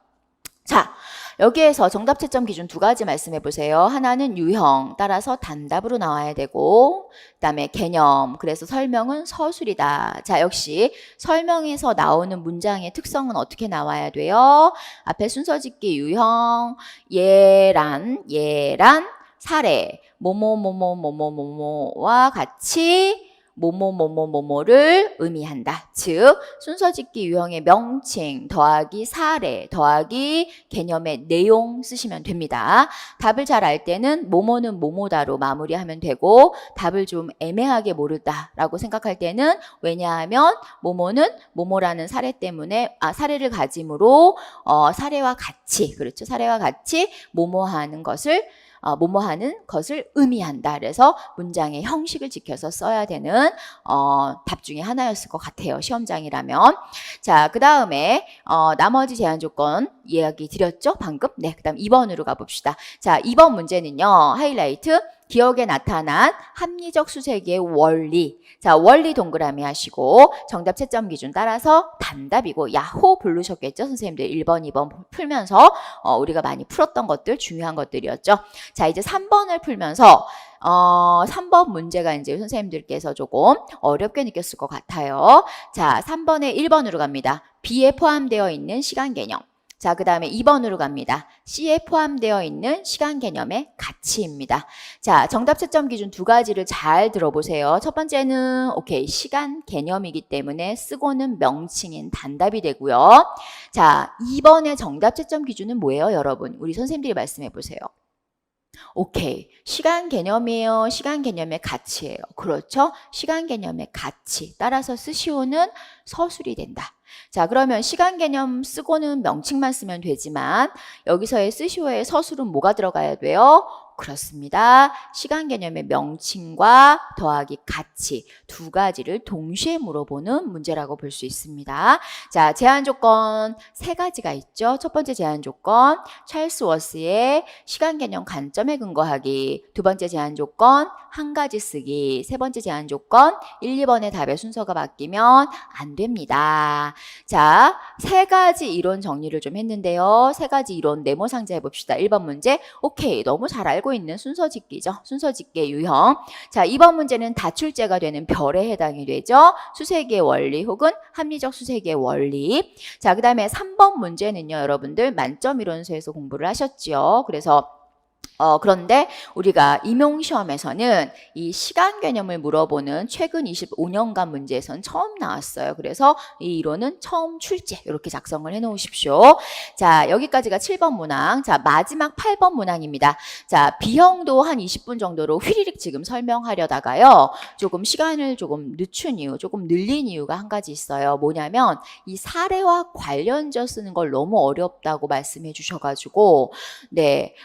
자, 여기에서 정답 채점 기준 두 가지 말씀해 보세요. 하나는 유형, 따라서 단답으로 나와야 되고, 그 다음에 개념, 그래서 설명은 서술이다. 자, 역시 설명에서 나오는 문장의 특성은 어떻게 나와야 돼요? 앞에 순서 짓기 유형, 얘란, 사례, 뭐뭐뭐뭐뭐뭐뭐와 같이 뭐뭐뭐뭐뭐를 의미한다. 즉 순서 짓기 유형의 명칭 더하기 사례 더하기 개념의 내용 쓰시면 됩니다. 답을 잘 알 때는 뭐뭐는 뭐뭐다로 마무리하면 되고 답을 좀 애매하게 모르다라고 생각할 때는 왜냐하면 뭐뭐는 뭐뭐라는 사례 때문에 사례를 가짐으로 사례와 같이 그렇죠. 사례와 같이 뭐뭐하는 것을 의미한다. 그래서 문장의 형식을 지켜서 써야 되는 답 중에 하나였을 것 같아요. 시험장이라면. 자, 그 다음에 나머지 제한 조건 이야기 드렸죠? 방금? 네, 그 다음 2번으로 가봅시다. 자, 2번 문제는요. 하이라이트. 기억에 나타난 합리적 수색의 원리. 자, 원리 동그라미 하시고 정답 채점 기준 따라서 단답이고 야호 부르셨겠죠? 선생님들 1번, 2번 풀면서 우리가 많이 풀었던 것들, 중요한 것들이었죠. 자, 이제 3번을 풀면서 3번 문제가 이제 선생님들께서 조금 어렵게 느꼈을 것 같아요. 자, 3번에 1번으로 갑니다. B에 포함되어 있는 시간 개념. 자, 그 다음에 2번으로 갑니다. C에 포함되어 있는 시간 개념의 가치입니다. 자, 정답 채점 기준 두 가지를 잘 들어보세요. 첫 번째는 오케이, 시간 개념이기 때문에 쓰고는 명칭인 단답이 되고요. 자, 2번의 정답 채점 기준은 뭐예요, 여러분? 우리 선생님들이 말씀해 보세요. 오케이. 시간 개념이에요. 시간 개념의 가치예요. 그렇죠? 시간 개념의 가치. 따라서 쓰시오는 서술이 된다. 자, 그러면 시간 개념 쓰고는 명칭만 쓰면 되지만 여기서의 쓰시오의 서술은 뭐가 들어가야 돼요? 그렇습니다. 시간 개념의 명칭과 더하기 가치 두 가지를 동시에 물어보는 문제라고 볼 수 있습니다. 자, 제한 조건 세 가지가 있죠. 첫 번째 제한 조건, 찰스 워스의 시간 개념 관점에 근거하기. 두 번째 제한 조건, 한 가지 쓰기. 세 번째 제한 조건, 1, 2번의 답의 순서가 바뀌면 안 됩니다. 자, 세 가지 이론 정리를 좀 했는데요. 세 가지 이론 네모 상자 해봅시다. 1번 문제, 오케이. 너무 잘 알고 있는 순서 짓기죠. 순서 짓기의 유형. 자, 2번 문제는 다출제가 되는 별에 해당이 되죠. 수색의 원리 혹은 합리적 수색의 원리. 자, 그 다음에 3번 문제는요, 여러분들 만점 이론서에서 공부를 하셨죠. 그래서 그런데 우리가 임용시험에서는 이 시간 개념을 물어보는 최근 25년간 문제에서는 처음 나왔어요. 그래서 이 이론은 처음 출제 이렇게 작성을 해 놓으십시오. 자, 여기까지가 7번 문항. 자, 마지막 8번 문항입니다. 자, B형도 한 20분 정도로 휘리릭 지금 설명하려다가요. 조금 시간을 조금 늦춘 이유, 조금 늘린 이유가 한 가지 있어요. 뭐냐면 이 사례와 관련져 쓰는 걸 너무 어렵다고 말씀해 주셔가지고 네,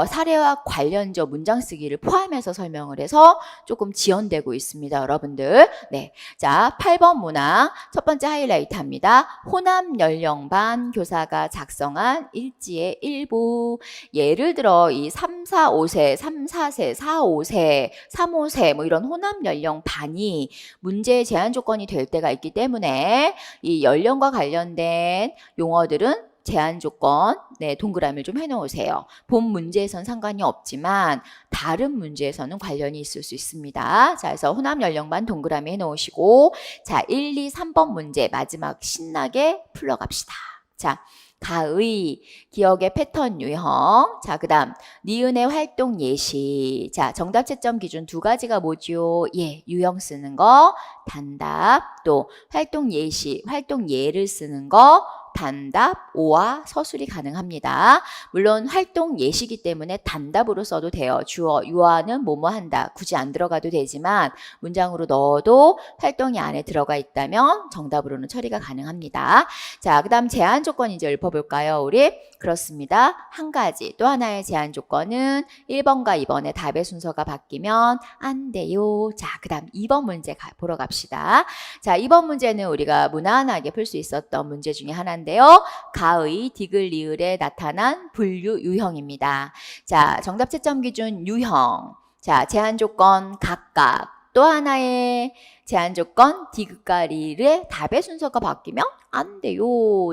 사례와 관련적 문장 쓰기를 포함해서 설명을 해서 조금 지연되고 있습니다, 여러분들. 네. 자, 8번 문항. 첫 번째 하이라이트 합니다. 호남 연령반 교사가 작성한 일지의 일부. 예를 들어, 이 3, 4, 5세, 3, 4세, 4, 5세, 3, 5세, 뭐 이런 호남 연령반이 문제의 제한 조건이 될 때가 있기 때문에 이 연령과 관련된 용어들은 제한 조건, 네, 동그라미를 좀 해놓으세요. 본 문제에선 상관이 없지만 다른 문제에서는 관련이 있을 수 있습니다. 자, 그래서 호남 연령반 동그라미 해놓으시고 자, 1, 2, 3번 문제 마지막 신나게 풀러갑시다. 자, 가의, 기억의 패턴 유형. 자, 그 다음 니은의 활동 예시. 자, 정답 채점 기준 두 가지가 뭐죠? 예, 유형 쓰는 거, 단답, 또 활동 예시, 활동 예를 쓰는 거, 단답, 오와 서술이 가능합니다. 물론 활동 예시기 때문에 단답으로 써도 돼요. 주어, 유아는 뭐뭐 한다. 굳이 안 들어가도 되지만 문장으로 넣어도 활동이 안에 들어가 있다면 정답으로는 처리가 가능합니다. 자, 그 다음 제한 조건 이제 읊어볼까요, 우리? 그렇습니다. 한 가지. 또 하나의 제한 조건은 1번과 2번의 답의 순서가 바뀌면 안 돼요. 자, 그 다음 2번 문제 보러 갑시다. 자, 2번 문제는 우리가 무난하게 풀 수 있었던 문제 중에 하나인데요. 가의, 디귿, 리을에 나타난 분류 유형입니다. 자, 정답 채점 기준 유형. 자, 제한 조건 각각. 또 하나의 제한 조건 디귿과 리을의 답의 순서가 바뀌면 안 돼요.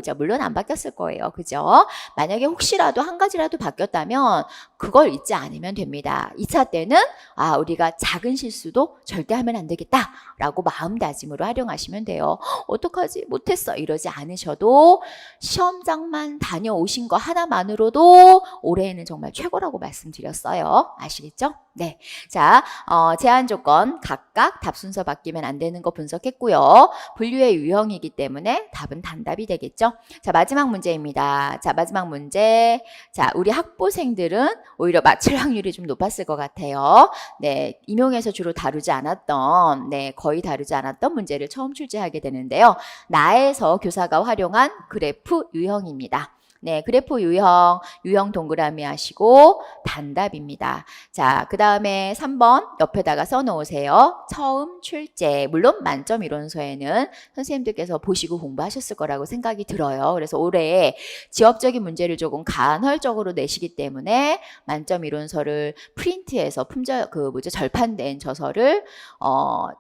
자, 물론 안 바뀌었을 거예요. 그죠? 만약에 혹시라도 한 가지라도 바뀌었다면 그걸 잊지 않으면 됩니다. 2차 때는 우리가 작은 실수도 절대 하면 안 되겠다 라고 마음다짐으로 활용하시면 돼요. 어떡하지? 못했어. 이러지 않으셔도 시험장만 다녀오신 거 하나만으로도 올해에는 정말 최고라고 말씀드렸어요. 아시겠죠? 네. 자, 제한 조건 각각 답 순서 바뀌면 안 되는 거 분석했고요. 분류의 유형이기 때문에 답은 단답이 되겠죠. 자, 마지막 문제입니다. 자, 마지막 문제. 자, 우리 학부생들은 오히려 맞출 확률이 좀 높았을 것 같아요. 네, 임용에서 주로 다루지 않았던, 네, 거의 다루지 않았던 문제를 처음 출제하게 되는데요. 나에서 교사가 활용한 그래프 유형입니다. 네, 그래프 유형 동그라미 하시고 단답입니다. 자, 그 다음에 3번 옆에다가 써놓으세요. 처음 출제. 물론 만점 이론서에는 선생님들께서 보시고 공부하셨을 거라고 생각이 들어요. 그래서 올해 지역적인 문제를 조금 간헐적으로 내시기 때문에 만점 이론서를 프린트해서 절판된 저서를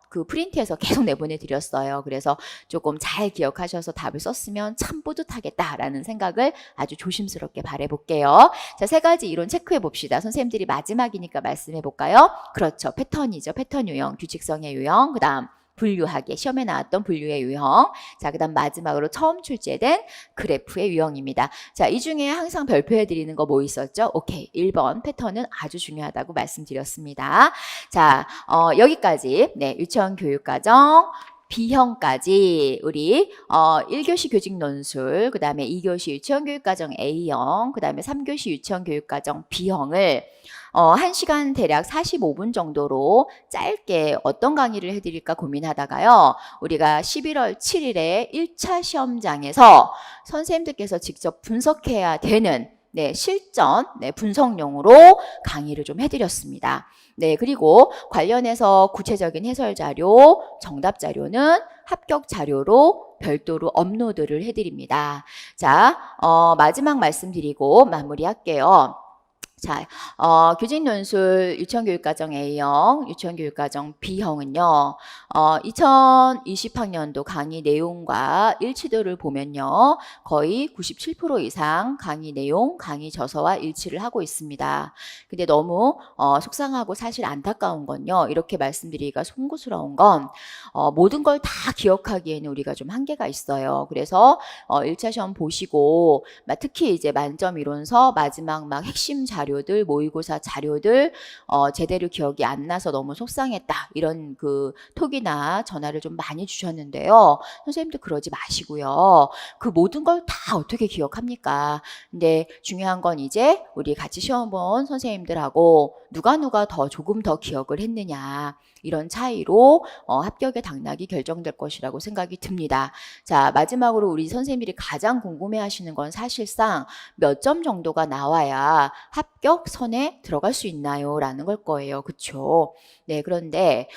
그 프린트해서 계속 내보내드렸어요. 그래서 조금 잘 기억하셔서 답을 썼으면 참 뿌듯하겠다라는 생각을 아주 조심스럽게 바라볼게요. 자, 세 가지 이론 체크해 봅시다. 선생님들이 마지막이니까 말씀해 볼까요? 그렇죠. 패턴이죠. 패턴 유형, 규칙성의 유형, 그 다음 분류하기, 시험에 나왔던 분류의 유형. 자, 그 다음 마지막으로 처음 출제된 그래프의 유형입니다. 자, 이 중에 항상 별표해 드리는 거 뭐 있었죠? 오케이. 1번 패턴은 아주 중요하다고 말씀드렸습니다. 자, 여기까지, 네, 유치원 교육과정, B형까지 우리 1교시 교직 논술, 그 다음에 2교시 유치원교육과정 A형, 그 다음에 3교시 유치원교육과정 B형을 1시간 대략 45분 정도로 짧게 어떤 강의를 해드릴까 고민하다가요. 우리가 11월 7일에 1차 시험장에서 선생님들께서 직접 분석해야 되는 네, 실전, 네, 분석용으로 강의를 좀 해드렸습니다. 네, 그리고 관련해서 구체적인 해설 자료, 정답 자료는 합격 자료로 별도로 업로드를 해드립니다. 자, 마지막 말씀드리고 마무리할게요. 자, 교직논술 유치원교육과정 A형, 유치원교육과정 B형은요, 2020학년도 강의 내용과 일치도를 보면요, 거의 97% 이상 강의 내용, 강의 저서와 일치를 하고 있습니다. 근데 너무 속상하고 사실 안타까운 건요, 이렇게 말씀드리기가 송구스러운 건 모든 걸 다 기억하기에는 우리가 좀 한계가 있어요. 그래서 1차 시험 보시고 특히 이제 만점 이론서 마지막 막 핵심 자료들, 모의고사 자료들 제대로 기억이 안 나서 너무 속상했다, 이런 그 톡이나 전화를 좀 많이 주셨는데요. 선생님도 그러지 마시고요. 그 모든 걸 다 어떻게 기억합니까? 근데 중요한 건 이제 우리 같이 시험 본 선생님들하고 누가 더 조금 더 기억을 했느냐, 이런 차이로 합격의 당락이 결정될 것이라고 생각이 듭니다. 자, 마지막으로 우리 선생님들이 가장 궁금해하시는 건 사실상 몇 점 정도가 나와야 합격선에 들어갈 수 있나요? 라는 걸 거예요. 그쵸? 네, 그런데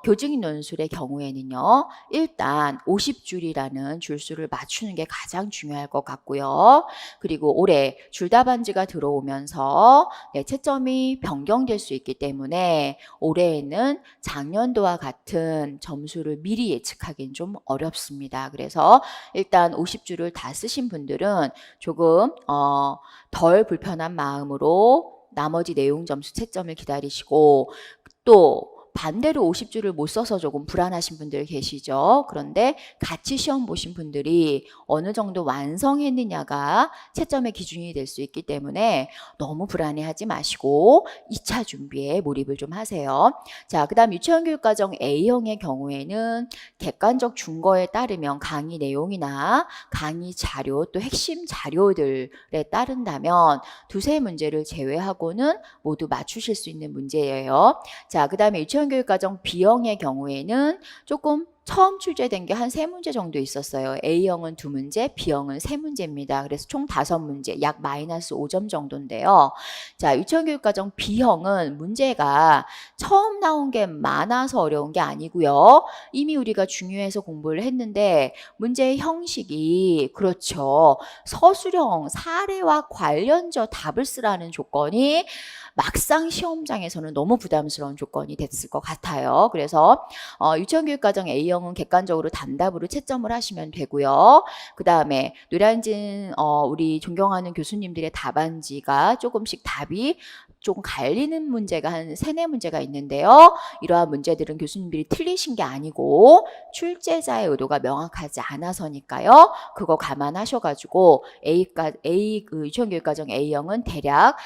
교직 논술의 경우에는요, 일단 50줄이라는 줄수를 맞추는 게 가장 중요할 것 같고요. 그리고 올해 줄다반지가 들어오면서 네, 채점이 변경될 수 있기 때문에 올해에는 작년도와 같은 점수를 미리 예측하기는 좀 어렵습니다. 그래서 일단 50줄을 다 쓰신 분들은 조금 덜 불편한 마음으로 나머지 내용 점수 채점을 기다리시고, 또 반대로 50줄을 못 써서 조금 불안하신 분들 계시죠. 그런데 같이 시험 보신 분들이 어느 정도 완성했느냐가 채점의 기준이 될 수 있기 때문에 너무 불안해하지 마시고 2차 준비에 몰입을 좀 하세요. 자, 그 다음 유치원교육과정 A형의 경우에는 객관적 준거에 따르면 강의 내용이나 강의 자료, 또 핵심 자료들에 따른다면 두세 문제를 제외하고는 모두 맞추실 수 있는 문제예요. 자, 그 다음에 유치원교육과정 B형의 경우에는 조금 처음 출제된 게 한 3문제 정도 있었어요. A형은 2문제, B형은 3문제입니다. 그래서 총 5문제, 약 마이너스 5점 정도인데요. 자, 유치원교육과정 B형은 문제가 처음 나온 게 많아서 어려운 게 아니고요. 이미 우리가 중요해서 공부를 했는데 문제의 형식이, 그렇죠, 서술형 사례와 관련져 답을 쓰라는 조건이 막상 시험장에서는 너무 부담스러운 조건이 됐을 것 같아요. 그래서 유치원교육과정 A형은 객관적으로 단답으로 채점을 하시면 되고요. 그 다음에 노량진 우리 존경하는 교수님들의 답안지가 조금씩 답이 조금 갈리는 문제가 한 3-4문제가 있는데요. 이러한 문제들은 교수님들이 틀리신 게 아니고 출제자의 의도가 명확하지 않아서니까요. 그거 감안하셔가지고 유치원교육과정 A형은 대략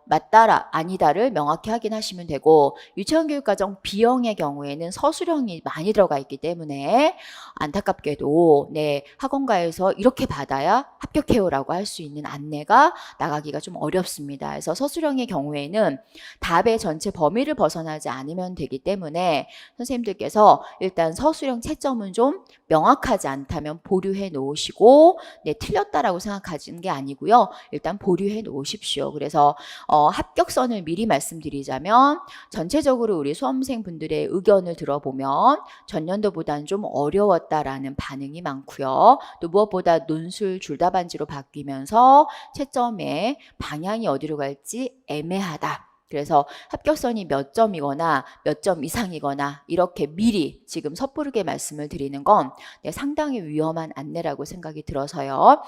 맞다라 아니다를 명확히 확인하시면 되고, 유치원교육과정 B형의 경우에는 서술형이 많이 들어가 있기 때문에 안타깝게도 학원가에서 이렇게 받아야 합격해요라고 할 수 있는 안내가 나가기가 좀 어렵습니다. 그래서 서술형의 경우에는 답의 전체 범위를 벗어나지 않으면 되기 때문에 선생님들께서 일단 서술형 채점은 좀 명확하지 않다면 보류해 놓으시고, 틀렸다라고 생각하시는 게 아니고요. 일단 보류해 놓으십시오. 그래서 합격선을 미리 말씀드리자면, 전체적으로 우리 수험생분들의 의견을 들어보면 전년도보다는 좀 어려웠다라는 반응이 많고요. 또 무엇보다 논술 줄다반지로 바뀌면서 채점의 방향이 어디로 갈지 애매하다. 그래서 합격선이 몇 점이거나 몇 점 이상이거나 이렇게 미리 지금 섣부르게 말씀을 드리는 건 상당히 위험한 안내라고 생각이 들어서요.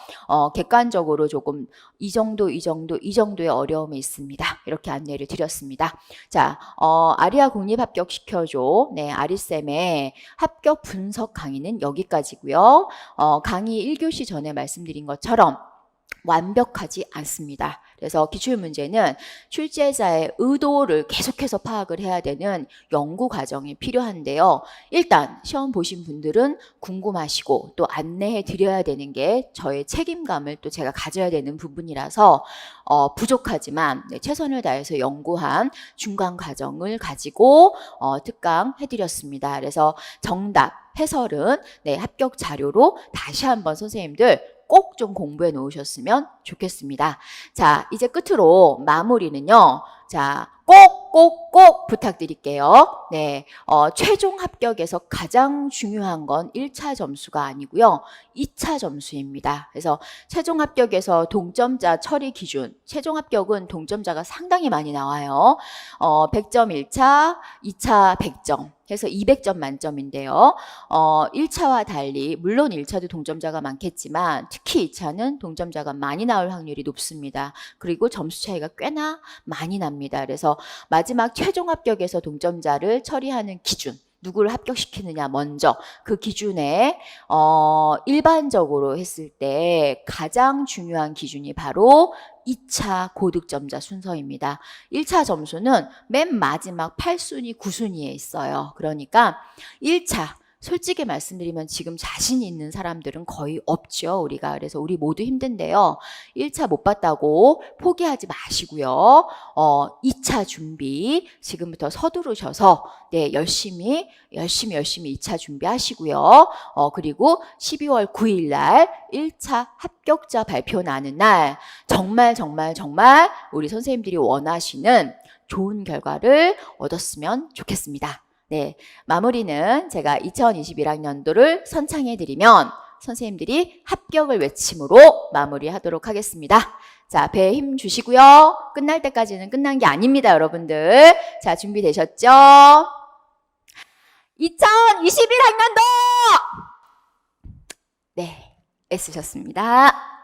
객관적으로 조금 이 정도의 어려움이 있습니다. 이렇게 안내를 드렸습니다. 자, 아리아 공립 합격시켜줘. 아리쌤의 합격 분석 강의는 여기까지고요. 강의 1교시 전에 말씀드린 것처럼 완벽하지 않습니다. 그래서 기출문제는 출제자의 의도를 계속해서 파악을 해야 되는 연구 과정이 필요한데요. 일단 시험 보신 분들은 궁금하시고 또 안내해 드려야 되는 게 저의 책임감을 또 제가 가져야 되는 부분이라서 부족하지만 최선을 다해서 연구한 중간 과정을 가지고 특강 해드렸습니다. 그래서 정답, 해설은 합격 자료로 다시 한번 선생님들 꼭 좀 공부해 놓으셨으면 좋겠습니다. 자, 이제 끝으로 마무리는요. 자, 꼭 부탁드릴게요. 최종 합격에서 가장 중요한 건 1차 점수가 아니고요. 2차 점수입니다. 그래서 최종 합격에서 동점자 처리 기준, 최종 합격은 동점자가 상당히 많이 나와요. 100점 1차, 2차 100점. 해서 200점 만점인데요. 1차와 달리 물론 1차도 동점자가 많겠지만 특히 2차는 동점자가 많이 나올 확률이 높습니다. 그리고 점수 차이가 꽤나 많이 납니다. 그래서 마지막 최종 합격에서 동점자를 처리하는 기준, 누구를 합격시키느냐 먼저 그 기준에 일반적으로 했을 때 가장 중요한 기준이 바로 2차 고득점자 순서입니다. 1차 점수는 맨 마지막 8순위, 9순위에 있어요. 그러니까 1차 솔직히 말씀드리면 지금 자신 있는 사람들은 거의 없죠. 우리가. 그래서 우리 모두 힘든데요. 1차 못 봤다고 포기하지 마시고요. 2차 준비 지금부터 서두르셔서 열심히 2차 준비하시고요. 그리고 12월 9일 날 1차 합격자 발표 나는 날 정말 우리 선생님들이 원하시는 좋은 결과를 얻었으면 좋겠습니다. 마무리는 제가 2021학년도를 선창해드리면 선생님들이 합격을 외침으로 마무리하도록 하겠습니다. 자, 배에 힘 주시고요. 끝날 때까지는 끝난 게 아닙니다, 여러분들. 자, 준비되셨죠? 2021학년도! 애쓰셨습니다.